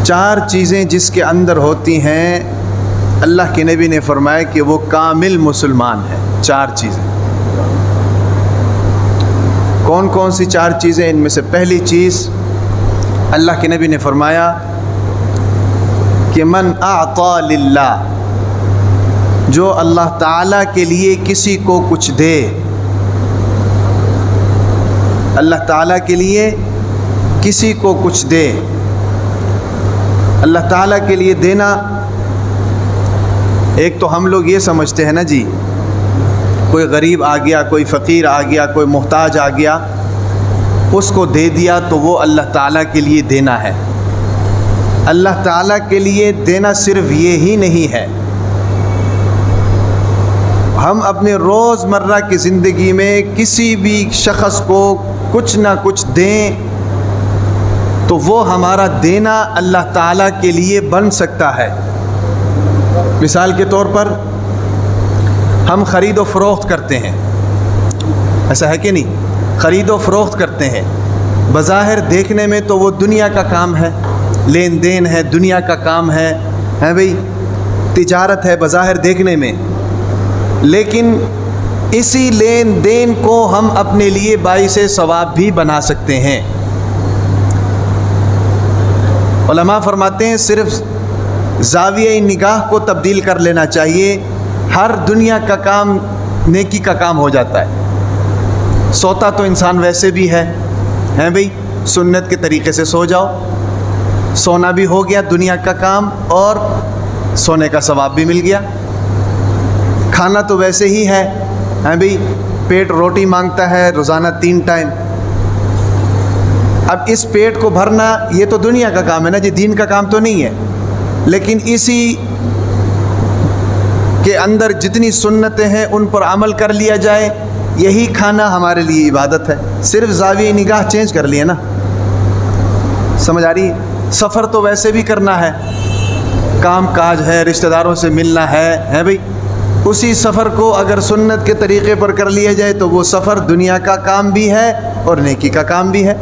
4 چیزیں جس کے اندر ہوتی ہیں اللہ کے نبی نے فرمایا کہ وہ کامل مسلمان ہے۔ 4 چیزیں کون کون سی 4 چیزیں؟ ان میں سے پہلی چیز اللہ کے نبی نے فرمایا کہ من اعطا للہ، جو اللہ تعالیٰ کے لیے کسی کو کچھ دے، اللہ تعالیٰ کے لیے کسی کو کچھ دے۔ اللہ تعالیٰ کے لیے دینا، ایک تو ہم لوگ یہ سمجھتے ہیں نا جی، کوئی غریب آ گیا، کوئی فقیر آ گیا، کوئی محتاج آ گیا، اس کو دے دیا تو وہ اللہ تعالیٰ کے لیے دینا ہے۔ اللہ تعالیٰ کے لیے دینا صرف یہی نہیں ہے، ہم اپنے روز مرہ کی زندگی میں کسی بھی شخص کو کچھ نہ کچھ دیں تو وہ ہمارا دینا اللہ تعالیٰ کے لیے بن سکتا ہے۔ مثال کے طور پر ہم خرید و فروخت کرتے ہیں، ایسا ہے کہ نہیں؟ خرید و فروخت کرتے ہیں، بظاہر دیکھنے میں تو وہ دنیا کا کام ہے، لین دین ہے، دنیا کا کام ہے بھئی، تجارت ہے بظاہر دیکھنے میں، لیکن اسی لین دین کو ہم اپنے لیے باعث ثواب بھی بنا سکتے ہیں۔ علماء فرماتے ہیں صرف زاویہ نگاہ کو تبدیل کر لینا چاہیے، ہر دنیا کا کام نیکی کا کام ہو جاتا ہے۔ سوتا تو انسان ویسے بھی ہے بھئی، سنت کے طریقے سے سو جاؤ، سونا بھی ہو گیا دنیا کا کام اور سونے کا ثواب بھی مل گیا۔ کھانا تو ویسے ہی ہے بھئی، پیٹ روٹی مانگتا ہے روزانہ 3 ٹائم، اب اس پیٹ کو بھرنا یہ تو دنیا کا کام ہے نا جی، دین کا کام تو نہیں ہے، لیکن اسی کے اندر جتنی سنتیں ہیں ان پر عمل کر لیا جائے، یہی کھانا ہمارے لیے عبادت ہے۔ صرف زاویہ نگاہ چینج کر لیے نا، سمجھ آ رہی ہے؟ سفر تو ویسے بھی کرنا ہے، کام کاج ہے، رشتہ داروں سے ملنا ہے بھئی، اسی سفر کو اگر سنت کے طریقے پر کر لیا جائے تو وہ سفر دنیا کا کام بھی ہے اور نیکی کا کام بھی ہے۔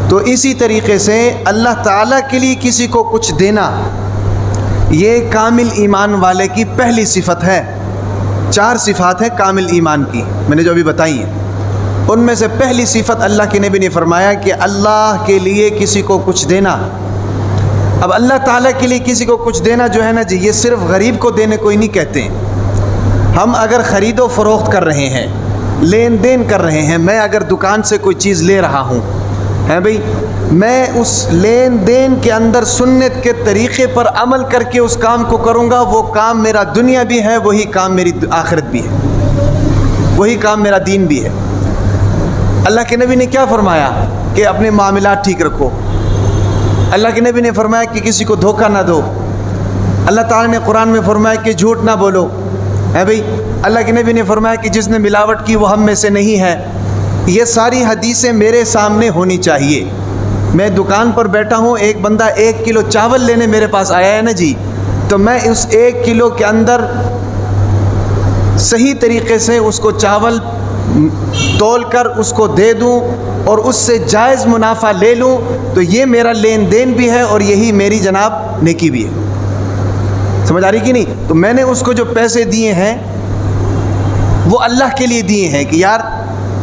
تو اسی طریقے سے اللہ تعالیٰ کے لیے کسی کو کچھ دینا، یہ کامل ایمان والے کی پہلی صفت ہے۔ 4 صفات ہیں کامل ایمان کی، میں نے جو ابھی بتائی ہیں، ان میں سے پہلی صفت اللہ کے نبی نے فرمایا کہ اللہ کے لیے کسی کو کچھ دینا۔ اب اللہ تعالیٰ کے لیے کسی کو کچھ دینا جو ہے نا جی، یہ صرف غریب کو دینے کو ہی نہیں کہتے ہیں۔ ہم اگر خرید و فروخت کر رہے ہیں، لین دین کر رہے ہیں، میں اگر دکان سے کوئی چیز لے رہا ہوں بھئی، میں اس لین دین کے اندر سنت کے طریقے پر عمل کر کے اس کام کو کروں گا، وہ کام میرا دنیا بھی ہے، وہی کام میری آخرت بھی ہے، وہی کام میرا دین بھی ہے۔ اللہ کے نبی نے کیا فرمایا کہ اپنے معاملات ٹھیک رکھو۔ اللہ کے نبی نے فرمایا کہ کسی کو دھوکہ نہ دو۔ اللہ تعالیٰ نے قرآن میں فرمایا کہ جھوٹ نہ بولو بھئی۔ اللہ کے نبی نے فرمایا کہ جس نے ملاوٹ کی وہ ہم میں سے نہیں ہے۔ یہ ساری حدیثیں میرے سامنے ہونی چاہیے۔ میں دکان پر بیٹھا ہوں، ایک بندہ 1 کلو چاول لینے میرے پاس آیا ہے نا جی، تو میں اس 1 کلو کے اندر صحیح طریقے سے اس کو چاول تول کر اس کو دے دوں اور اس سے جائز منافع لے لوں، تو یہ میرا لین دین بھی ہے اور یہی میری جناب نیکی بھی ہے۔ سمجھ آ رہی کہ نہیں؟ تو میں نے اس کو جو پیسے دیے ہیں وہ اللہ کے لیے دیے ہیں کہ یار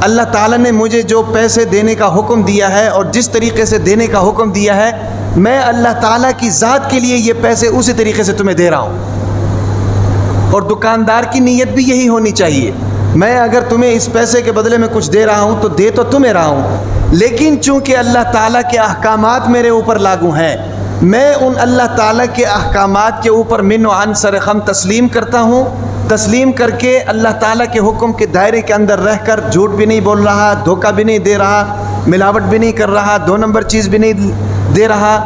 اللہ تعالیٰ نے مجھے جو پیسے دینے کا حکم دیا ہے اور جس طریقے سے دینے کا حکم دیا ہے، میں اللہ تعالیٰ کی ذات کے لیے یہ پیسے اسی طریقے سے تمہیں دے رہا ہوں۔ اور دکاندار کی نیت بھی یہی ہونی چاہیے، میں اگر تمہیں اس پیسے کے بدلے میں کچھ دے رہا ہوں تو دے تو تمہیں رہا ہوں، لیکن چونکہ اللہ تعالیٰ کے احکامات میرے اوپر لاگو ہیں، میں ان اللہ تعالیٰ کے احکامات کے اوپر من و عن سرخم تسلیم کرتا ہوں، تسلیم کر کے اللہ تعالیٰ کے حکم کے دائرے کے اندر رہ کر جھوٹ بھی نہیں بول رہا، دھوکہ بھی نہیں دے رہا، ملاوٹ بھی نہیں کر رہا، 2 نمبر چیز بھی نہیں دے رہا،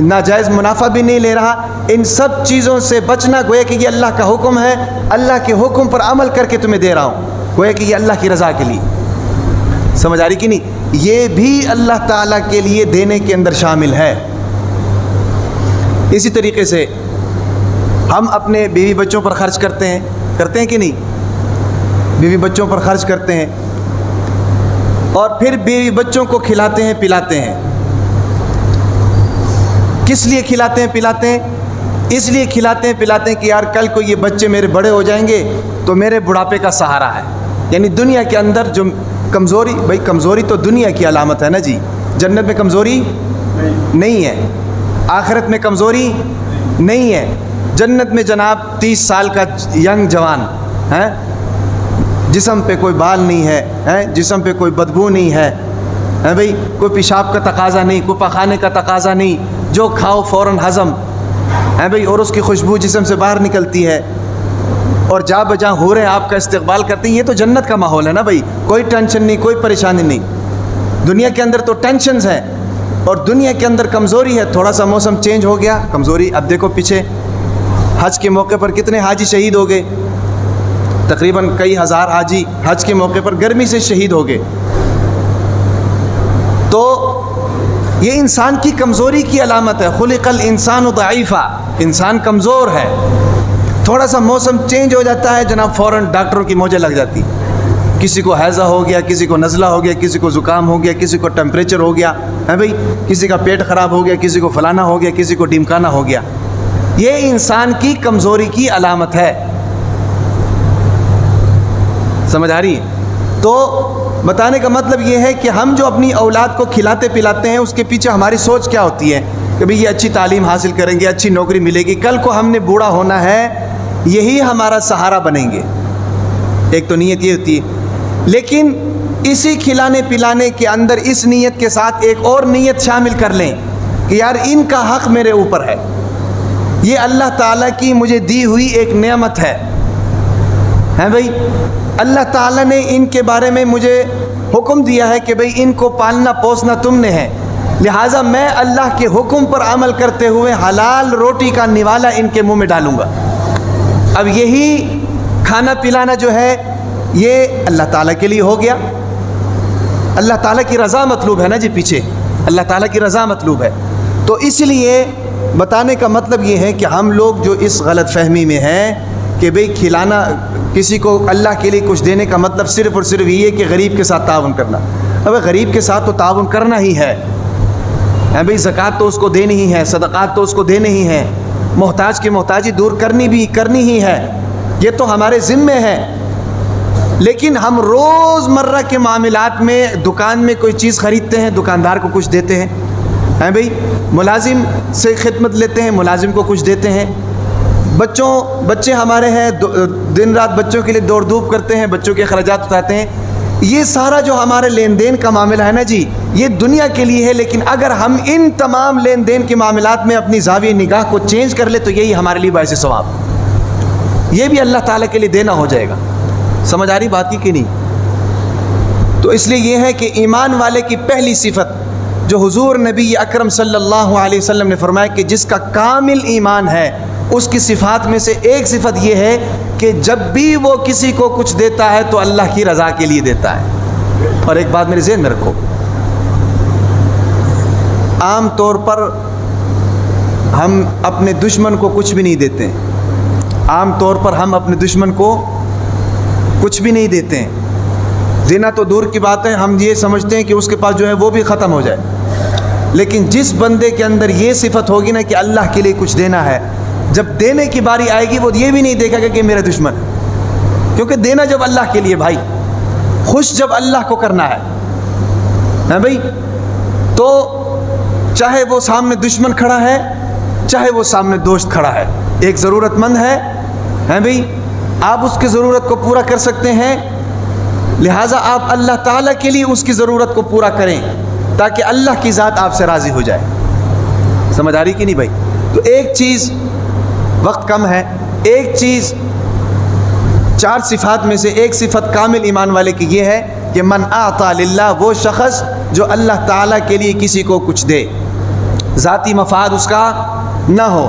ناجائز منافع بھی نہیں لے رہا، ان سب چیزوں سے بچنا، گویا کہ یہ اللہ کا حکم ہے، اللہ کے حکم پر عمل کر کے تمہیں دے رہا ہوں، گویا کہ یہ اللہ کی رضا کے لیے۔ سمجھ آ رہی کہ نہیں؟ یہ بھی اللہ تعالیٰ کے لیے دینے کے اندر شامل ہے۔ اسی طریقے سے ہم اپنے بیوی بچوں پر خرچ کرتے ہیں کہ نہیں؟ بیوی بچوں پر خرچ کرتے ہیں اور پھر بیوی بچوں کو کھلاتے ہیں پلاتے ہیں۔ کس لیے کھلاتے ہیں پلاتے ہیں؟ اس لیے کھلاتے ہیں پلاتے ہیں کہ یار کل کو یہ بچے میرے بڑے ہو جائیں گے تو میرے بڑھاپے کا سہارا ہے. یعنی دنیا کے اندر جو کمزوری، بھائی کمزوری تو دنیا کی علامت ہے نا جی. جنت میں کمزوری نہیں ہے، آخرت میں کمزوری نہیں ہے. جنت میں جناب 30 سال کا ینگ جوان ہے، جسم پہ کوئی بال نہیں ہے، جسم پہ کوئی بدبو نہیں ہے بھائی، کوئی پیشاب کا تقاضا نہیں، کوئی پخانے کا تقاضا نہیں، جو کھاؤ فوراً ہضم ہے بھائی، اور اس کی خوشبو جسم سے باہر نکلتی ہے، اور جا بجا حوریں آپ کا استقبال کرتی ہیں. یہ تو جنت کا ماحول ہے نا بھائی. کوئی ٹینشن نہیں، کوئی پریشانی نہیں. دنیا کے اندر تو ٹینشنز ہیں، اور دنیا کے اندر کمزوری ہے. تھوڑا سا موسم چینج ہو گیا کمزوری. اب دیکھو پیچھے حج کے موقع پر کتنے حاجی شہید ہو گئے، تقریباً کئی ہزار حاجی حج کے موقع پر گرمی سے شہید ہو گئے. تو یہ انسان کی کمزوری کی علامت ہے. خلق الانسان ضعیفا، انسان کمزور ہے. تھوڑا سا موسم چینج ہو جاتا ہے جناب فوراً ڈاکٹروں کی موجیں لگ جاتی. کسی کو ہیضہ ہو گیا، کسی کو نزلہ ہو گیا، کسی کو زکام ہو گیا، کسی کو ٹیمپریچر ہو گیا ہے بھائی، کسی کا پیٹ خراب ہو گیا، کسی کو فلانا ہو گیا، کسی کو ڈمکانا ہو گیا. یہ انسان کی کمزوری کی علامت ہے. سمجھ آ رہی ہے؟ تو بتانے کا مطلب یہ ہے کہ ہم جو اپنی اولاد کو کھلاتے پلاتے ہیں اس کے پیچھے ہماری سوچ کیا ہوتی ہے کہ بھئی یہ اچھی تعلیم حاصل کریں گے، اچھی نوکری ملے گی، کل کو ہم نے بوڑھا ہونا ہے، یہی ہمارا سہارا بنیں گے. ایک تو نیت یہ ہوتی ہے. لیکن اسی کھلانے پلانے کے اندر اس نیت کے ساتھ ایک اور نیت شامل کر لیں کہ یار ان کا حق میرے اوپر ہے، یہ اللہ تعالیٰ کی مجھے دی ہوئی ایک نعمت ہے بھائی. اللہ تعالیٰ نے ان کے بارے میں مجھے حکم دیا ہے کہ بھئی ان کو پالنا پوسنا تم نے ہے، لہٰذا میں اللہ کے حکم پر عمل کرتے ہوئے حلال روٹی کا نوالا ان کے منہ میں ڈالوں گا. اب یہی کھانا پلانا جو ہے یہ اللہ تعالیٰ کے لیے ہو گیا. اللہ تعالیٰ کی رضا مطلوب ہے نا جی، پیچھے اللہ تعالیٰ کی رضا مطلوب ہے. تو اس لیے بتانے کا مطلب یہ ہے کہ ہم لوگ جو اس غلط فہمی میں ہیں کہ بھئی کھلانا، کسی کو اللہ کے لیے کچھ دینے کا مطلب صرف اور صرف یہ ہے کہ غریب کے ساتھ تعاون کرنا. اب غریب کے ساتھ تو تعاون کرنا ہی ہے بھئی، زکوٰۃ تو اس کو دینی ہی ہے، صدقات تو اس کو دینے ہی ہیں، محتاج کی محتاجی دور کرنی ہی ہے، یہ تو ہمارے ذمے ہے. لیکن ہم روز مرہ کے معاملات میں دکان میں کوئی چیز خریدتے ہیں، دکاندار کو کچھ دیتے ہیں بھئی، ملازم سے خدمت لیتے ہیں، ملازم کو کچھ دیتے ہیں. بچے ہمارے ہیں، دن رات بچوں کے لیے دوڑ دھوپ کرتے ہیں، بچوں کے اخراجات اٹھاتے ہیں. یہ سارا جو ہمارے لین دین کا معاملہ ہے نا جی، یہ دنیا کے لیے ہے. لیکن اگر ہم ان تمام لین دین کے معاملات میں اپنی زاویہ نگاہ کو چینج کر لیں تو یہی ہمارے لیے باعث ثواب، یہ بھی اللہ تعالیٰ کے لیے دینا ہو جائے گا. سمجھ آ رہی بات کی کہ نہیں؟ تو اس لیے یہ ہے کہ ایمان والے کی پہلی صفت جو حضور نبی اکرم صلی اللہ علیہ وسلم نے فرمایا کہ جس کا کامل ایمان ہے، اس کی صفات میں سے ایک صفت یہ ہے کہ جب بھی وہ کسی کو کچھ دیتا ہے تو اللہ کی رضا کے لیے دیتا ہے. اور ایک بات میرے ذہن میں رکھو، عام طور پر ہم اپنے دشمن کو کچھ بھی نہیں دیتے ہیں. عام طور پر ہم اپنے دشمن کو کچھ بھی نہیں دیتے ہیں. دینا تو دور کی بات ہے، ہم یہ سمجھتے ہیں کہ اس کے پاس جو ہے وہ بھی ختم ہو جائے. لیکن جس بندے کے اندر یہ صفت ہوگی نا کہ اللہ کے لیے کچھ دینا ہے، جب دینے کی باری آئے گی وہ یہ بھی نہیں دیکھے گا کہ میرا دشمن ہے، کیونکہ دینا جب اللہ کے لیے بھائی، خوش جب اللہ کو کرنا ہے بھائی، تو چاہے وہ سامنے دشمن کھڑا ہے، چاہے وہ سامنے دوست کھڑا ہے، ایک ضرورت مند ہے بھائی، آپ اس کی ضرورت کو پورا کر سکتے ہیں، لہٰذا آپ اللہ تعالیٰ کے لیے اس کی ضرورت کو پورا کریں تاکہ اللہ کی ذات آپ سے راضی ہو جائے. سمجھ آ رہی کہ نہیں بھائی؟ تو ایک چیز، وقت کم ہے، ایک چیز 4 صفات میں سے ایک صفت کامل ایمان والے کی یہ ہے کہ من اعطى للہ، وہ شخص جو اللہ تعالیٰ کے لیے کسی کو کچھ دے، ذاتی مفاد اس کا نہ ہو.